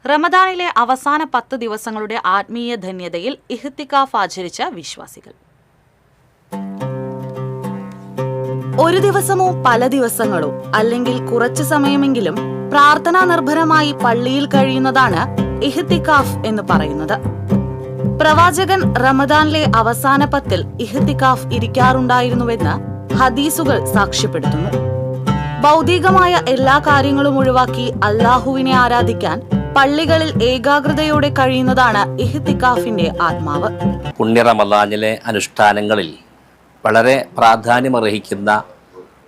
റമദാനിലെ അവസാന 10 ദിവസങ്ങളുടെ ആത്മീയ ധന്യതയിൽ ഇഹ്തികാഫ് ആചരിച്ച വിശ്വാസികൾ. ഒരു ദിവസമോ പല ദിവസങ്ങളോ അല്ലെങ്കിൽ കുറച്ചു സമയമെങ്കിലും പ്രാർത്ഥനാ നിർഭരമായി പള്ളിയിൽ കഴിയുന്നതാണ് ഇഹ്തികാഫ് എന്ന് പറയുന്നത്. പ്രവാചകൻ റമദാനിലെ അവസാന 10 ഇഹ്തികാഫ് ഇരിക്കാറുണ്ടായിരുന്നുവെന്ന് ഹദീസുകൾ സാക്ഷ്യപ്പെടുത്തുന്നു. ഭൗതികമായ എല്ലാ കാര്യങ്ങളും ഒഴിവാക്കി അല്ലാഹുവിനെ ആരാധിക്കാൻ പള്ളികളിൽ ഏകാഗ്രതയോടെ കഴിയുന്നതാണ് ഇഹ്തികാഫിന്റെ ആത്മാവ്. പുണ്യ റമദാനിലെ അനുഷ്ഠാനങ്ങളിൽ വളരെ പ്രാധാന്യമർഹിക്കുന്ന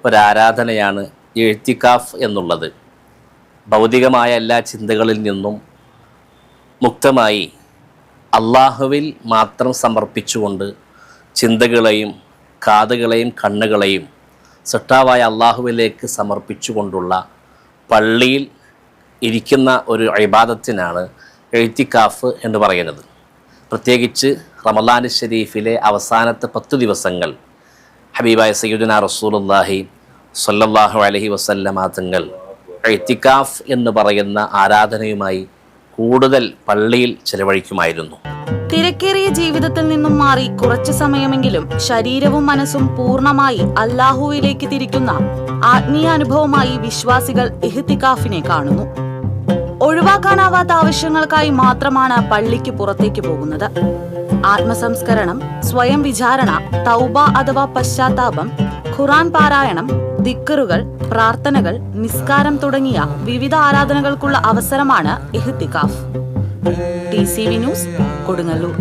ഒരാരാധനയാണ് ഇഹ്തികാഫ് എന്നുള്ളത്. ഭൗതികമായ എല്ലാ ചിന്തകളിൽ നിന്നും മുക്തമായി അള്ളാഹുവിൽ മാത്രം സമർപ്പിച്ചുകൊണ്ട് ചിന്തകളെയും കാതുകളെയും കണ്ണുകളെയും സൃഷ്ടാവായ അള്ളാഹുവിലേക്ക് സമർപ്പിച്ചുകൊണ്ടുള്ള പള്ളിയിൽ ഇരിക്കുന്ന ഒരു ഇബാദത്തിനാണ് ഇഹ്തികാഫ് എന്ന് പറയുന്നത്. പ്രത്യേകിച്ച് റമദാൻ ഷരീഫിലെ അവസാനത്തെ 10 ദിവസങ്ങൾ ഹബീബായ സയ്യിദുനാ റസൂലുള്ളാഹി സ്വല്ലല്ലാഹു അലൈഹി വസല്ലമ തങ്ങൾ ഇഹ്തികാഫ് എന്ന് പറയുന്ന ആരാധനയുമായി കൂടുതൽ പള്ളിയിൽ ചെലവഴിക്കുമായിരുന്നു. തിരക്കേറിയ ജീവിതത്തിൽ നിന്നും മാറി കുറച്ചു സമയമെങ്കിലും ശരീരവും മനസ്സും പൂർണ്ണമായി അല്ലാഹുവിലേക്ക് തിരിക്കുന്ന ആത്മീയ അനുഭവമായി വിശ്വാസികൾ ഇഹ്തികാഫിനെ കാണുന്നു. ഒഴിവാക്കാനാവാത്ത ആവശ്യങ്ങൾക്കായി മാത്രമാണ് പള്ളിക്ക് പുറത്തേക്ക് പോകുന്നത്. ആത്മസംസ്കരണം, സ്വയം വിചാരണ, തൗബ അഥവാ പശ്ചാത്താപം, ഖുർആൻ പാരായണം, ദിക്റുകൾ, പ്രാർത്ഥനകൾ, നിസ്കാരം തുടങ്ങിയ വിവിധ ആരാധനകൾക്കുള്ള അവസരമാണ് ഇഹ്തികാഫ്. TCV news, Kodungallur.